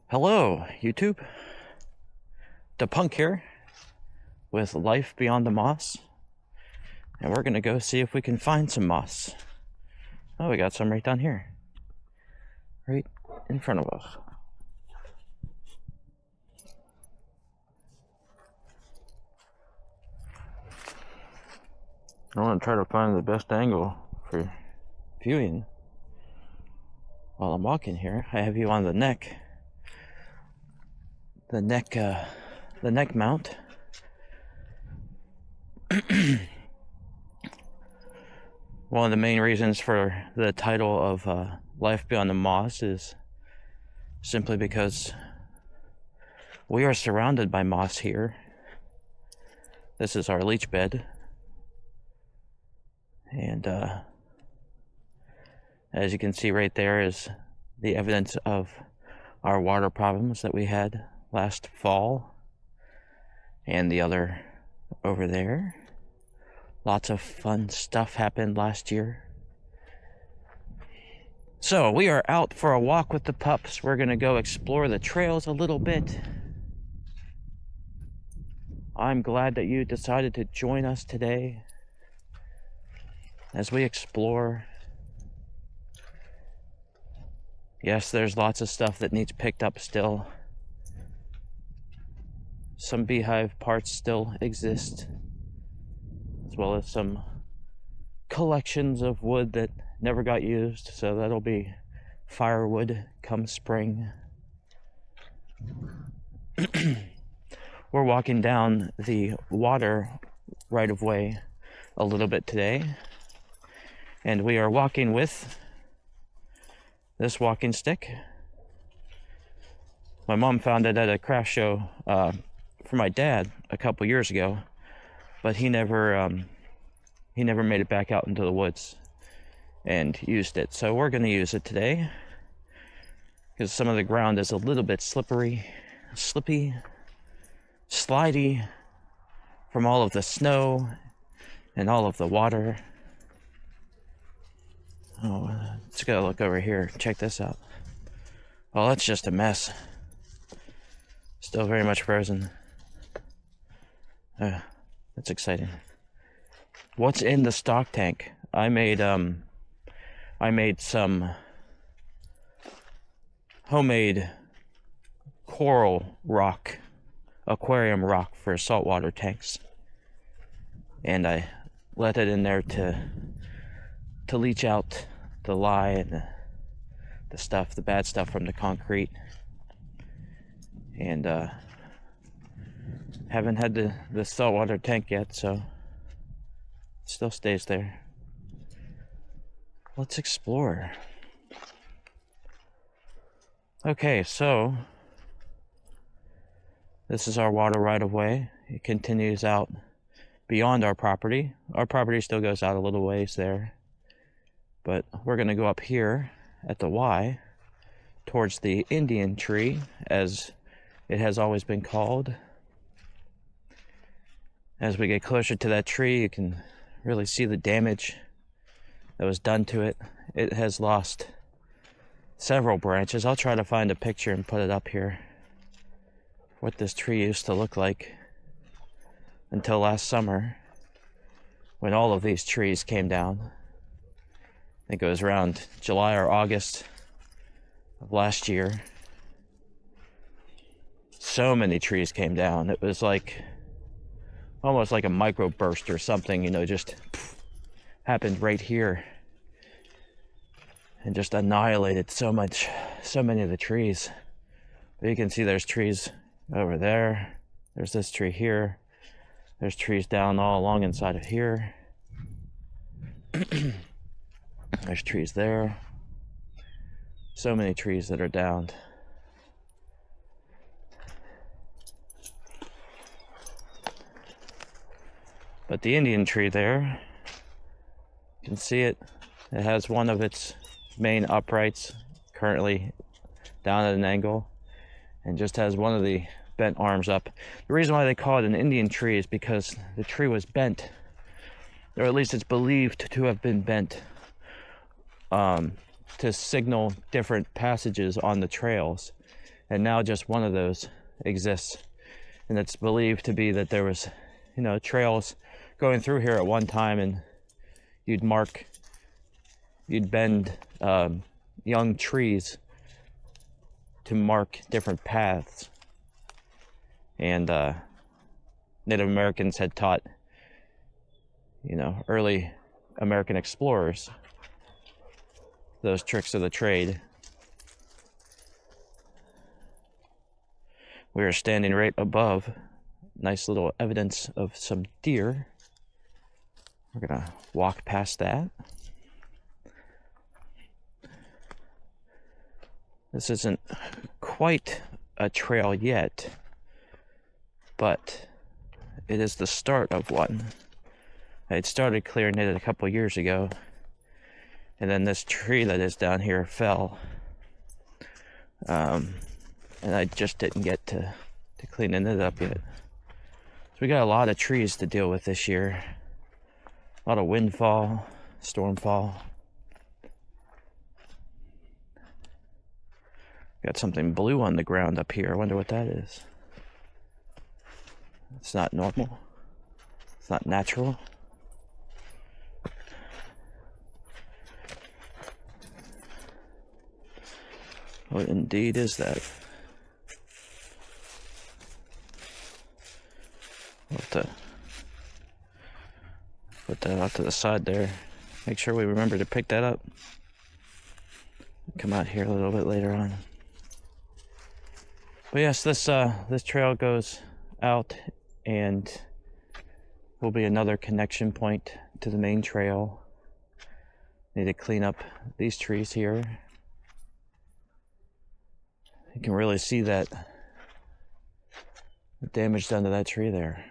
Hello, YouTube. The Punk here with Life Beyond the Moss. And we're gonna go see if we can find some moss. Oh, we got some right down here. Right in front of us. I want to try to find the best angle for viewing while I'm walking here. I have you on the neck. The neck mount. One of the main reasons for the title of Life Beyond the Moss is simply because we are surrounded by moss here. This is our leach bed. And as you can see right there is the evidence of our water problems that we had last fall. And the other over there. Lots of fun stuff happened last year. So we are out for a walk with the pups. We're gonna go explore the trails a little bit. I'm glad that you decided to join us today as we explore. Yes, there's lots of stuff that needs picked up still. Some beehive parts still exist, as well as some collections of wood that never got used, so that'll be firewood come spring. We're walking down the water right of way a little bit today, and we are walking with this walking stick. My mom found it at a craft show for my dad a couple years ago, but he never made it back out into the woods and used it. So we're going to use it today because some of the ground is a little bit slippy, slidey from all of the snow and all of the water. Oh, let's go look over here. Check this out. Oh, that's just a mess. Still very much frozen. That's exciting. What's in the stock tank? I made some homemade coral rock, aquarium rock for saltwater tanks, and I let it in there to leach out the lye and the stuff, the bad stuff from the concrete. And haven't had the saltwater tank yet, so it still stays there. Let's explore. Okay, so this is our water right of way. It continues out beyond our property. Our property still goes out a little ways there, but we're going to go up here at the Y towards the Indian tree, as it has always been called. As we get closer to that tree, you can really see the damage that was done to it. It has lost several branches. I'll try to find a picture and put it up here. What this tree used to look like until last summer, when all of these trees came down. I think it was around July or August of last year. So many trees came down. It was like almost like a microburst or something, just happened right here and just annihilated so many of the trees. But you can see there's trees over there. There's this tree here. There's trees down all along inside of here. There's trees there. So many trees that are downed. But the Indian tree there, you can see it. It has one of its main uprights currently down at an angle, and just has one of the bent arms up. The reason why they call it an Indian tree is because the tree was bent, or at least it's believed to have been bent, to signal different passages on the trails. and now just one of those exists. And it's believed to be that there was, trails going through here at one time, and you'd bend young trees to mark different paths. And Native Americans had taught, early American explorers those tricks of the trade. We are standing right above nice little evidence of some deer. We're gonna walk past that. This isn't quite a trail yet, but it is the start of one. I had started clearing it a couple years ago, and then this tree that is down here fell. And I just didn't get to cleaning it up yet. So we got a lot of trees to deal with this year. A lot of windfall, stormfall. Got something blue on the ground up here. I wonder what that is. It's not normal. It's not natural. What indeed is that? We'll have to put that out to the side there. Make sure we remember to pick that up. Come out here a little bit later on. But yes, this trail goes out and will be another connection point to the main trail. Need to clean up these trees here. You can really see that the damage done to that tree there.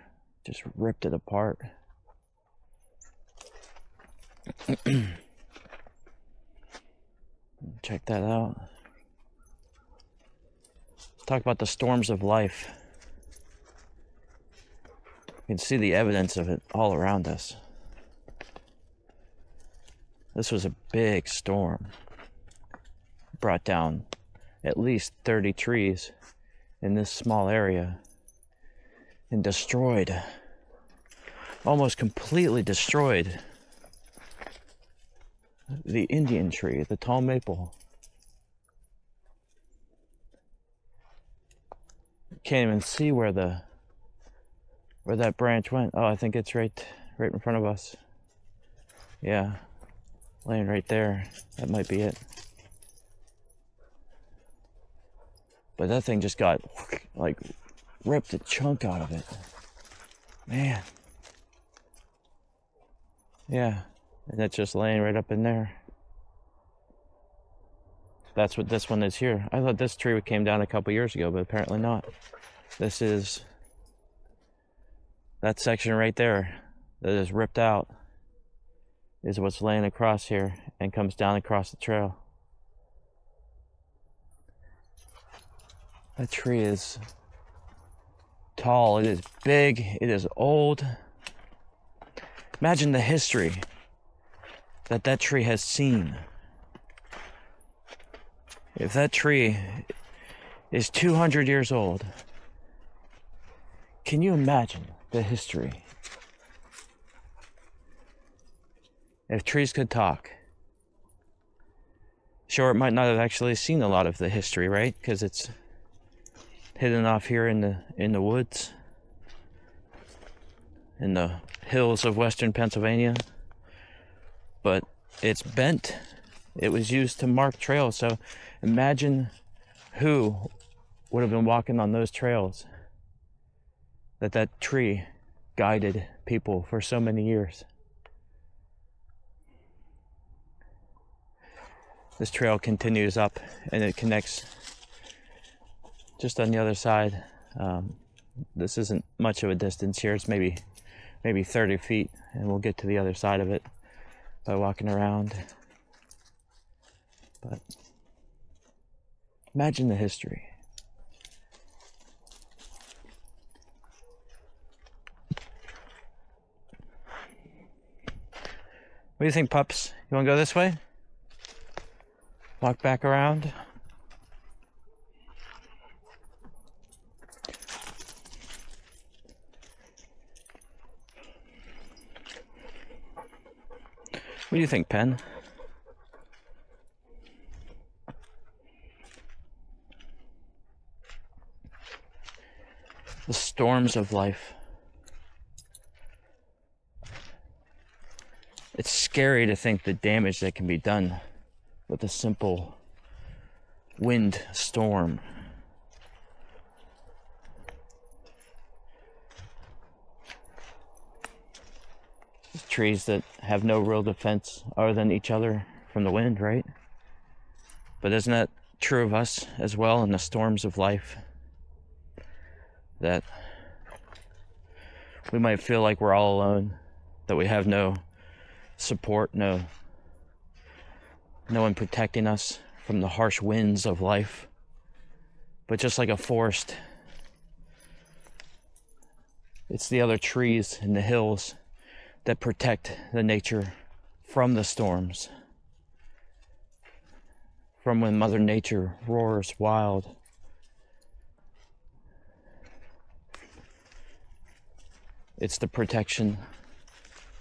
Just ripped it apart. Check that out. Let's talk about the storms of life. You can see the evidence of it all around us. This was a big storm. Brought down at least 30 trees in this small area and destroyed, almost completely destroyed, the Indian tree, the tall maple. Can't even see where that branch went. Oh, I think it's right in front of us. Yeah, laying right there. That might be it. But that thing just got, like, ripped a chunk out of it. Man. Yeah, and that's just laying right up in there. That's what this one is here. I thought this tree came down a couple years ago, but apparently not. This is that section right there that is ripped out is what's laying across here and comes down across the trail. That tree is tall, it is big, it is old. Imagine the history that tree has seen. If that tree is 200 years old, can you imagine the history? If trees could talk. Sure, it might not have actually seen a lot of the history, right? Because it's hidden off here in the woods, in the hills of western Pennsylvania. But it's bent. It was used to mark trails. So imagine who would have been walking on those trails that tree guided people for so many years. This trail continues up and it connects just on the other side. This isn't much of a distance here. It's maybe 30 feet, and we'll get to the other side of it by walking around. But imagine the history. What do you think, pups? You want to go this way? Walk back around? What do you think, Pen? The storms of life. It's scary to think the damage that can be done with a simple wind storm. Trees that have no real defense other than each other from the wind, right? But isn't that true of us as well in the storms of life? That we might feel like we're all alone, that we have no support, no one protecting us from the harsh winds of life. But just like a forest, it's the other trees in the hills that protect the nature from the storms, from when Mother Nature roars wild. It's the protection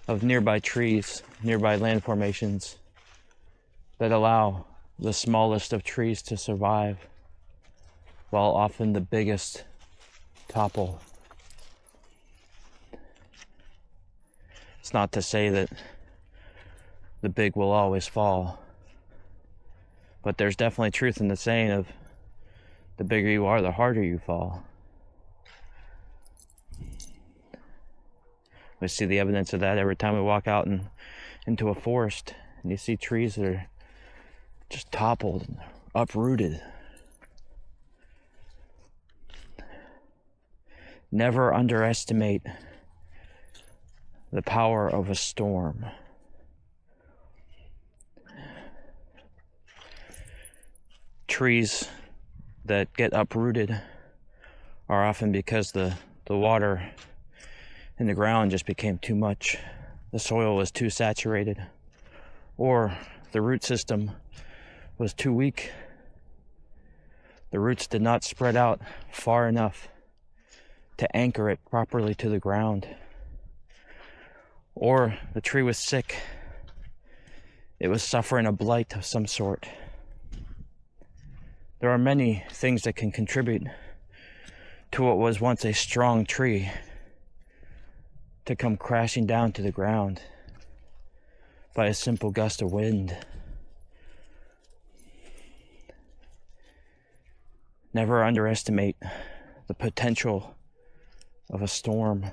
of nearby trees, nearby land formations that allow the smallest of trees to survive, while often the biggest topple. It's not to say that the big will always fall, but there's definitely truth in the saying of the bigger you are, the harder you fall. We see the evidence of that every time we walk out into a forest and you see trees that are just toppled and uprooted. Never underestimate the power of a storm. Trees that get uprooted are often because the water in the ground just became too much. The soil was too saturated, or the root system was too weak. The roots did not spread out far enough to anchor it properly to the ground. Or the tree was sick. It was suffering a blight of some sort. There are many things that can contribute to what was once a strong tree to come crashing down to the ground by a simple gust of wind. Never underestimate the potential of a storm.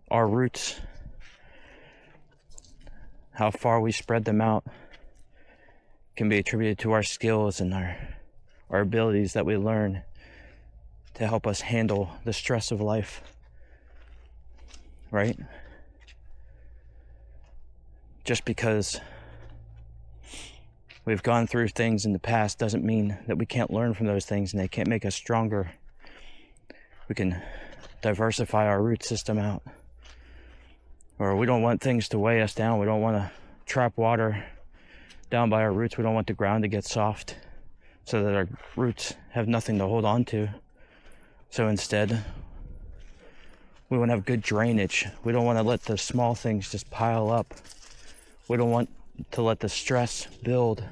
Our roots, how far we spread them out, can be attributed to our skills and our abilities that we learn to help us handle the stress of life, right? Just because we've gone through things in the past doesn't mean that we can't learn from those things and they can't make us stronger. We can diversify our root system out. Or we don't want things to weigh us down. We don't want to trap water down by our roots. We don't want the ground to get soft so that our roots have nothing to hold on to. So instead, we want to have good drainage. We don't want to let the small things just pile up. We don't want to let the stress build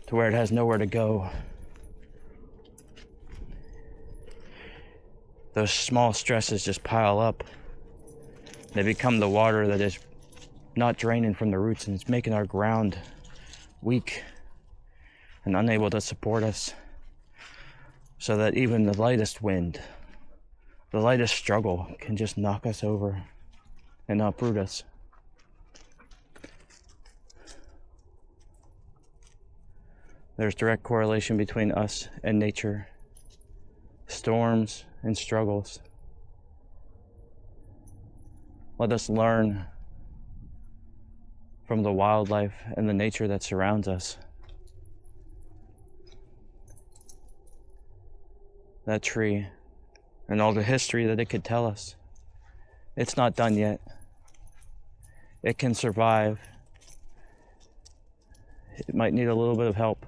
to where it has nowhere to go. Those small stresses just pile up. They become the water that is not draining from the roots, and it's making our ground weak and unable to support us, so that even the lightest wind, the lightest struggle can just knock us over and uproot us. There's direct correlation between us and nature, storms and struggles. Let us learn from the wildlife and the nature that surrounds us. That tree and all the history that it could tell us. It's not done yet. It can survive. It might need a little bit of help.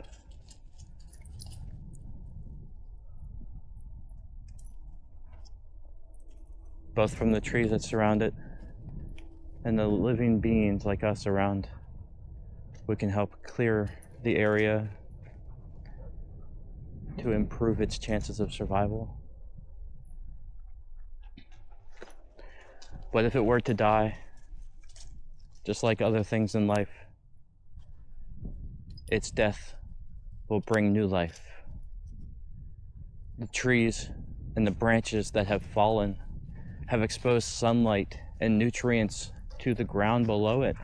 both from the trees that surround it and the living beings like us around. We can help clear the area to improve its chances of survival. But if it were to die, just like other things in life, its death will bring new life. The trees and the branches that have fallen have exposed sunlight and nutrients to the ground below it.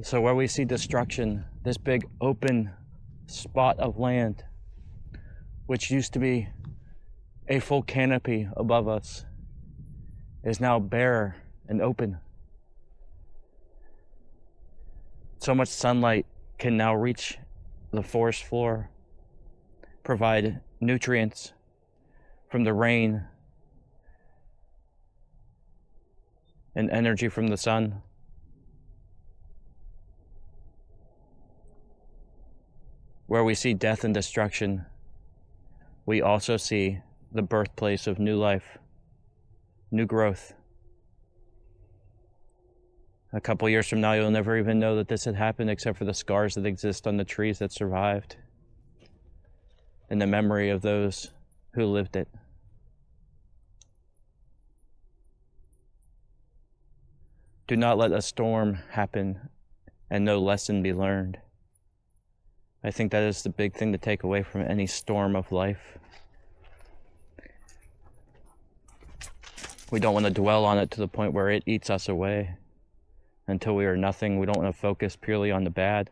So where we see destruction, this big open spot of land, which used to be a full canopy above us, is now bare and open. So much sunlight can now reach the forest floor, provide nutrients from the rain and energy from the sun. Where we see death and destruction, we also see the birthplace of new life, new growth. A couple years from now, you'll never even know that this had happened except for the scars that exist on the trees that survived and the memory of those who lived it. Do not let a storm happen and no lesson be learned. I think that is the big thing to take away from any storm of life. We don't want to dwell on it to the point where it eats us away until we are nothing. We don't want to focus purely on the bad,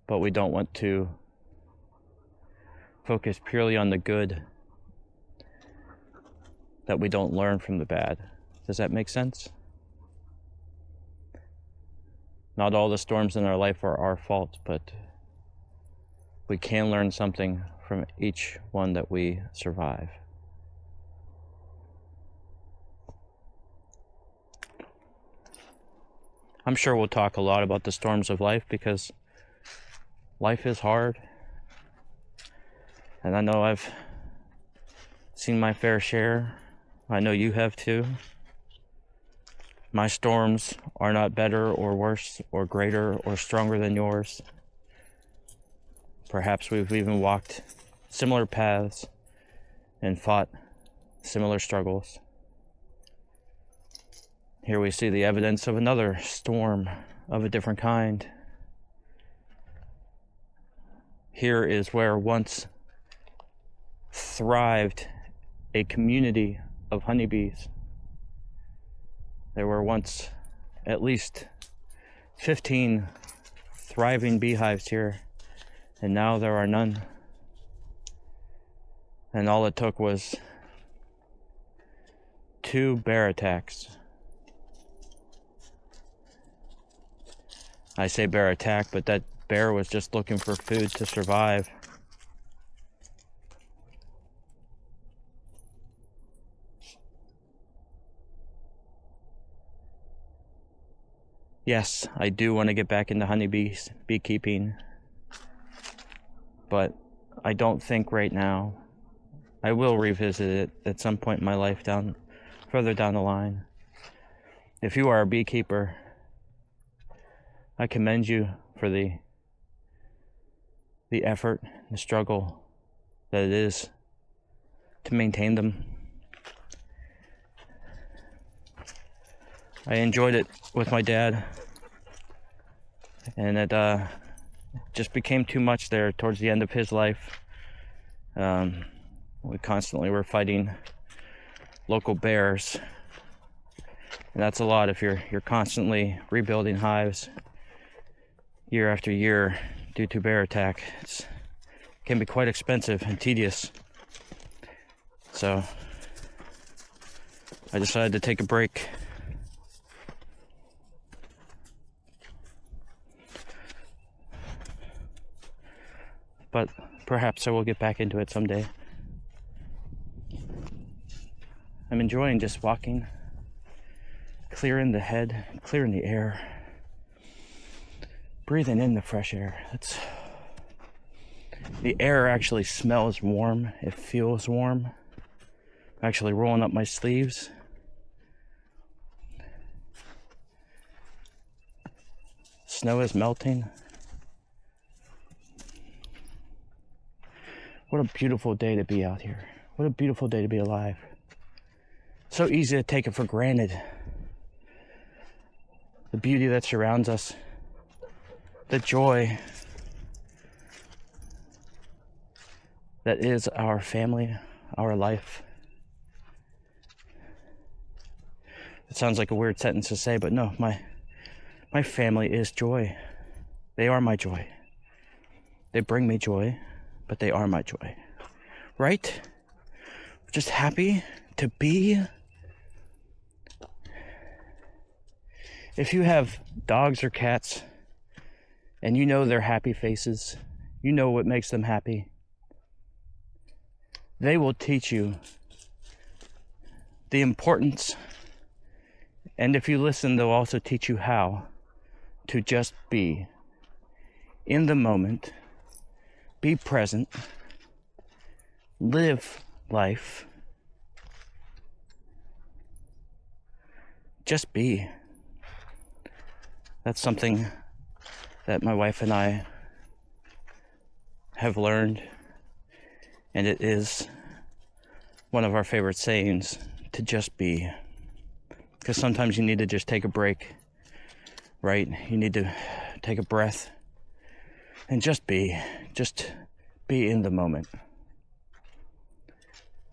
but we don't want to focus purely on the good, that we don't learn from the bad. Does that make sense? Not all the storms in our life are our fault, but we can learn something from each one that we survive. I'm sure we'll talk a lot about the storms of life because life is hard. And I know I've seen my fair share. I know you have too. My storms are not better or worse or greater or stronger than yours. Perhaps we've even walked similar paths and fought similar struggles. Here we see the evidence of another storm of a different kind. Here is where once thrived a community of honeybees. There were once at least 15 thriving beehives here, and now there are none. And all it took was 2 bear attacks. I say bear attack, but that bear was just looking for food to survive. Yes, I do want to get back into beekeeping, but I don't think right now. I will revisit it at some point in my life further down the line. If you are a beekeeper, I commend you for the effort, the struggle that it is to maintain them. I enjoyed it with my dad, and it just became too much there towards the end of his life. We constantly were fighting local bears, and that's a lot if you're constantly rebuilding hives year after year due to bear attack. It can be quite expensive and tedious. So I decided to take a break. But perhaps I will get back into it someday. I'm enjoying just walking, clearing the head, clearing the air, breathing in the fresh air. The air actually smells warm, it feels warm, I'm actually rolling up my sleeves. Snow is melting. What a beautiful day to be out here. What a beautiful day to be alive. So easy to take it for granted. The beauty that surrounds us. The joy that is our family, our life. It sounds like a weird sentence to say, but no, my family is joy. They are my joy. They bring me joy, but they are my joy. Right? Just happy to be. If you have dogs or cats and you know their happy faces, you know what makes them happy, they will teach you the importance, and if you listen, they'll also teach you how to just be in the moment, be present, live life, just be. That's something that my wife and I have learned, and it is one of our favorite sayings, to just be. Because sometimes you need to just take a break, right? You need to take a breath and just be in the moment.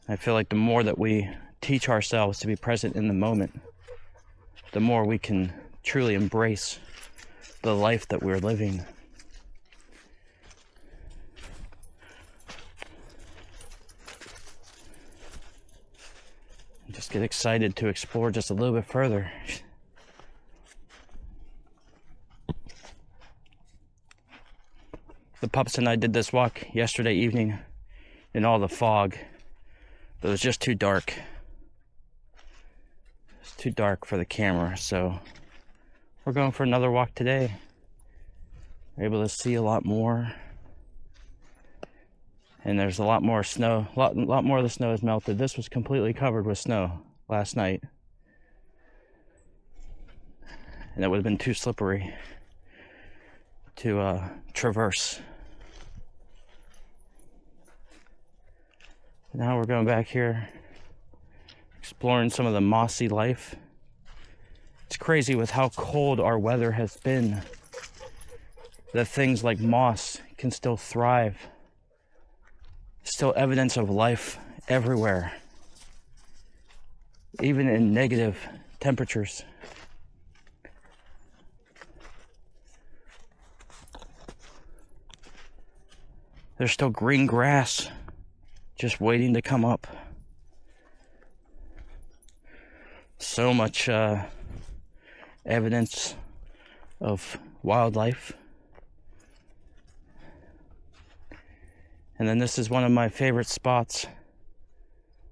I feel like the more that we teach ourselves to be present in the moment, the more we can truly embrace the life that we're living. Just get excited to explore just a little bit further. The pups and I did this walk yesterday evening in all the fog. It was just too dark. It's too dark for the camera, so we're going for another walk today. We're able to see a lot more. And there's a lot more snow. A lot more of the snow has melted. This was completely covered with snow last night. And it would have been too slippery to traverse. Now we're going back here, exploring some of the mossy life. It's crazy with how cold our weather has been, that things like moss can still thrive. Still evidence of life everywhere, even in negative temperatures. There's still green grass just waiting to come up. So much evidence of wildlife. And then this is one of my favorite spots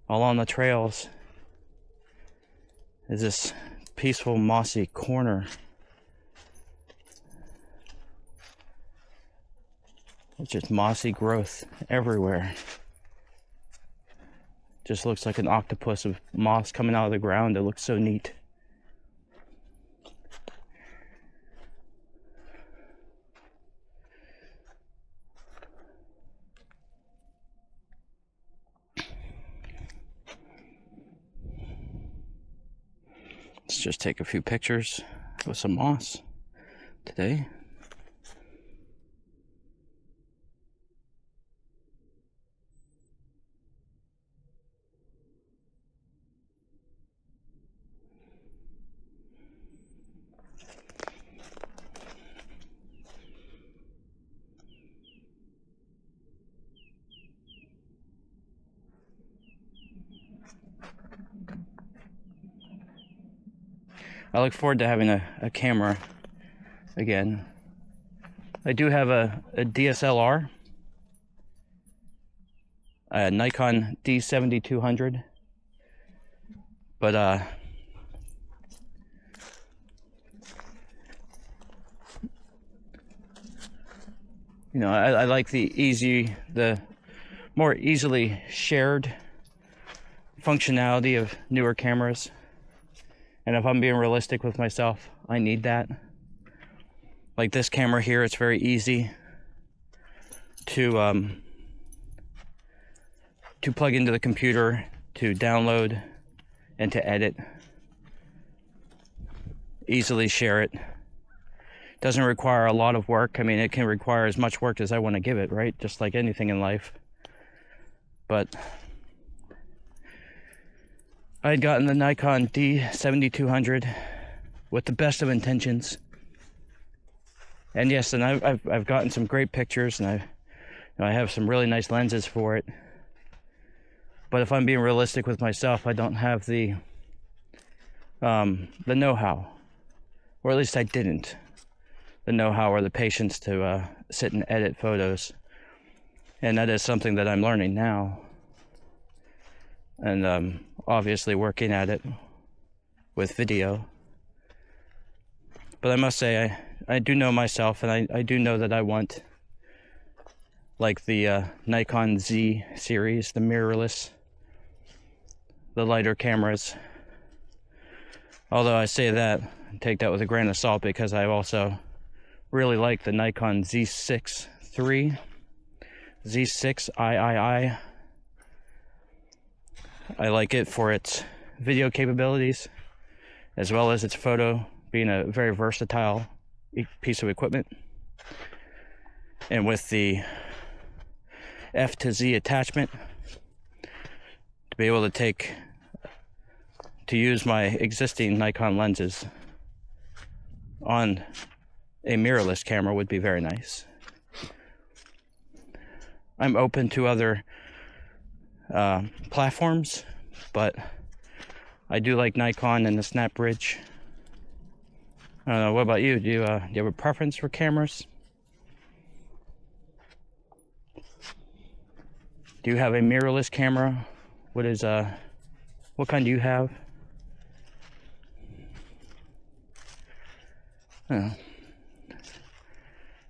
along the trails, is this peaceful mossy corner. It's just mossy growth everywhere. Just looks like an octopus of moss coming out of the ground. It looks so neat. Let's just take a few pictures with some moss today. I look forward to having a camera again. I do have a DSLR, a Nikon D7200, but you know, I like the more easily shared functionality of newer cameras. And if I'm being realistic with myself, I need that. Like this camera here, it's very easy to plug into the computer, to download, and to edit. Easily share it. Doesn't require a lot of work. I mean, it can require as much work as I want to give it, right? Just like anything in life. But I had gotten the Nikon D7200 with the best of intentions. And yes, and I've gotten some great pictures, and I have some really nice lenses for it. But if I'm being realistic with myself, I don't have the know-how, or at least I didn't. The know-how or the patience to sit and edit photos, and that is something that I'm learning now, and obviously working at it with video. But I must say, I do know myself, and I do know that I want, like the Nikon Z series, the mirrorless, the lighter cameras. Although I say that, take that with a grain of salt, because I also really like the Nikon Z6 III, Z6 III. I like it for its video capabilities, as well as its photo, being a very versatile piece of equipment. And with the F to Z attachment, to be able to use my existing Nikon lenses on a mirrorless camera would be very nice. I'm open to other platforms, but I do like Nikon and the Snap Bridge. I don't know, what about you? Do you have a preference for cameras? Do you have a mirrorless camera? What kind do you have?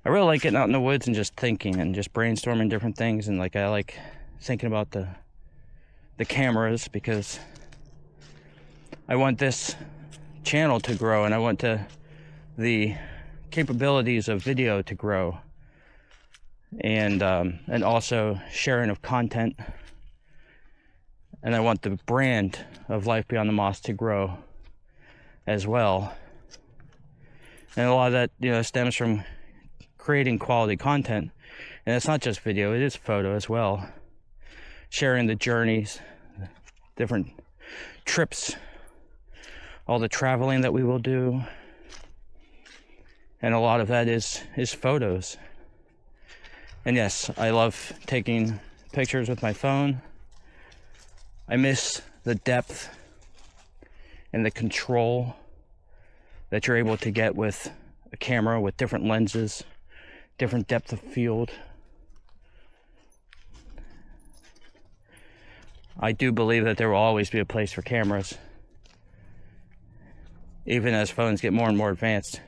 I really like getting out in the woods and just thinking and just brainstorming different things, and I like thinking about the cameras, because I want this channel to grow, and I want the capabilities of video to grow, and also sharing of content, and I want the brand of Life Beyond the Moss to grow as well. And a lot of that, stems from creating quality content. And it's not just video, it is photo as well. Sharing the journeys, different trips, all the traveling that we will do. And a lot of that is photos. And yes, I love taking pictures with my phone. I miss the depth and the control that you're able to get with a camera with different lenses, different depth of field. I do believe that there will always be a place for cameras, even as phones get more and more advanced,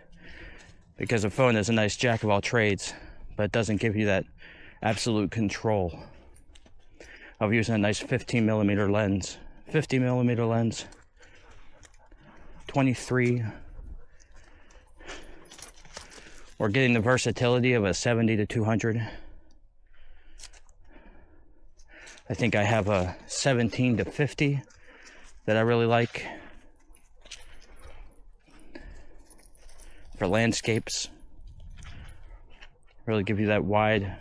because a phone is a nice jack of all trades, but it doesn't give you that absolute control of using a nice 50 millimeter lens, 23, or getting the versatility of a 70 to 200. I think I have a 17 to 50 that I really like for landscapes. Really give you that wide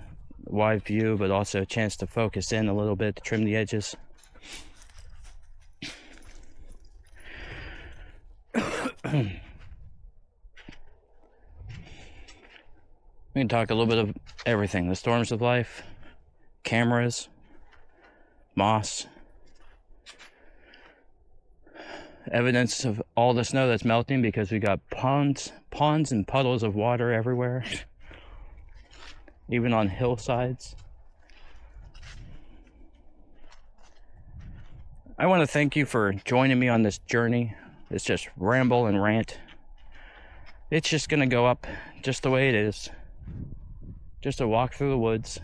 view, but also a chance to focus in a little bit, to trim the edges. We can talk a little bit of everything. The storms of life, cameras, moss, evidence of all the snow that's melting, because we got ponds and puddles of water everywhere, even on hillsides. I want to thank you for joining me on this journey. It's just ramble and rant. It's just going to go up just the way it is. Just a walk through the woods.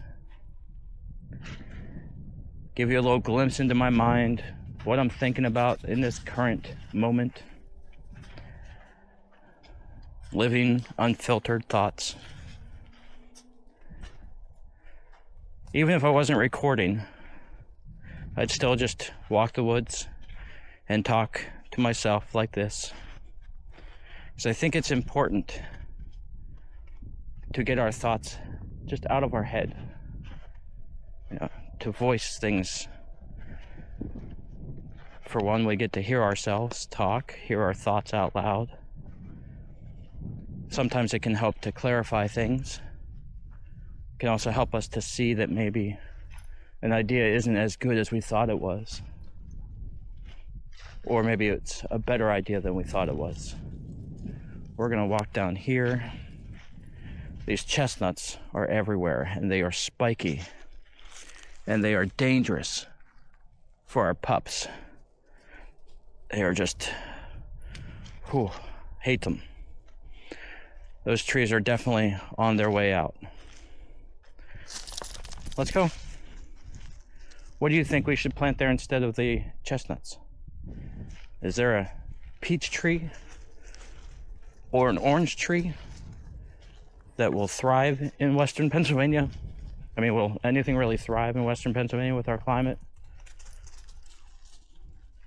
Give you a little glimpse into my mind, what I'm thinking about in this current moment. Living unfiltered thoughts. Even if I wasn't recording, I'd still just walk the woods and talk to myself like this. Because I think it's important to get our thoughts just out of our head. To voice things. For one, we get to hear ourselves talk, hear our thoughts out loud. Sometimes it can help to clarify things. It can also help us to see that maybe an idea isn't as good as we thought it was. Or maybe it's a better idea than we thought it was. We're gonna walk down here. These chestnuts are everywhere, and they are spiky. And they are dangerous for our pups. They are just, hate them. Those trees are definitely on their way out. Let's go. What do you think we should plant there instead of the chestnuts? Is there a peach tree or an orange tree that will thrive in Western Pennsylvania? I mean, will anything really thrive in Western Pennsylvania with our climate?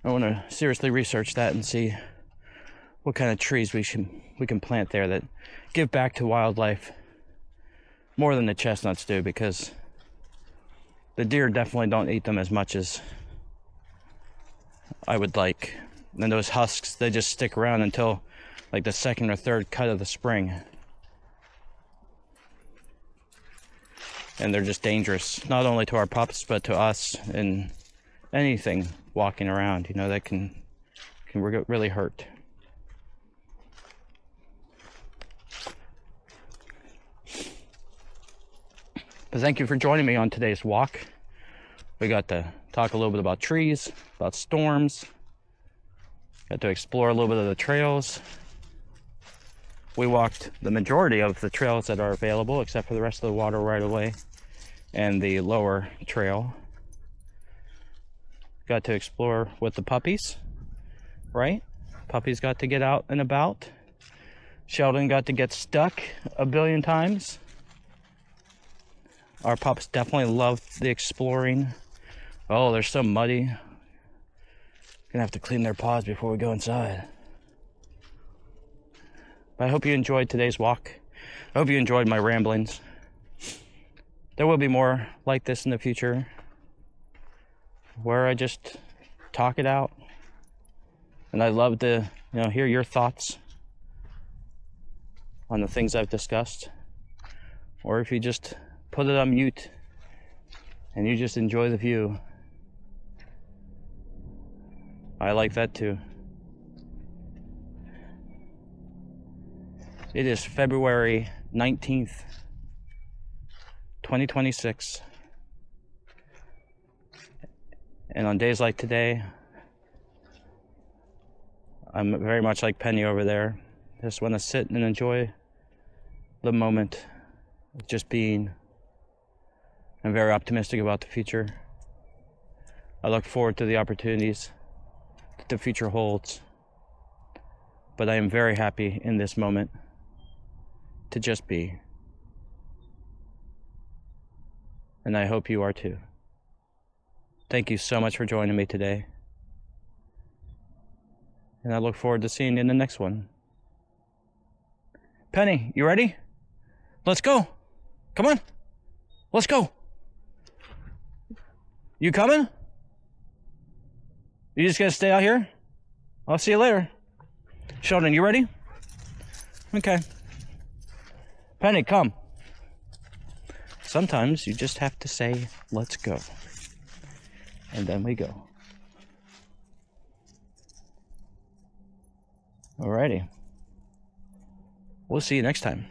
I want to seriously research that and see what kind of trees we can plant there that give back to wildlife more than the chestnuts do, because the deer definitely don't eat them as much as I would like. And those husks, they just stick around until like the second or third cut of the spring. And they're just dangerous, not only to our pups, but to us and anything walking around, that can really hurt. But thank you for joining me on today's walk. We got to talk a little bit about trees, about storms. Got to explore a little bit of the trails. We walked the majority of the trails that are available, except for the rest of the water right away and the lower trail. Got to explore with the puppies, right? Puppies got to get out and about. Sheldon got to get stuck a billion times. Our pups definitely loved the exploring. Oh, they're so muddy. Gonna have to clean their paws before we go inside. But I hope you enjoyed today's walk. I hope you enjoyed my ramblings. There will be more like this in the future, where I just talk it out. And I'd love to, hear your thoughts on the things I've discussed. Or if you just put it on mute and you just enjoy the view, I like that too. It is February 19th, 2026. And on days like today, I'm very much like Penny over there. Just want to sit and enjoy the moment of just being. I'm very optimistic about the future. I look forward to the opportunities that the future holds. But I am very happy in this moment to just be. And I hope you are too. Thank you so much for joining me today. And I look forward to seeing you in the next one. Penny, you ready? Let's go. Come on. Let's go. You coming? You just gotta stay out here? I'll see you later. Sheldon, you ready? Okay. Penny, come. Sometimes you just have to say, let's go. And then we go. Alrighty. We'll see you next time.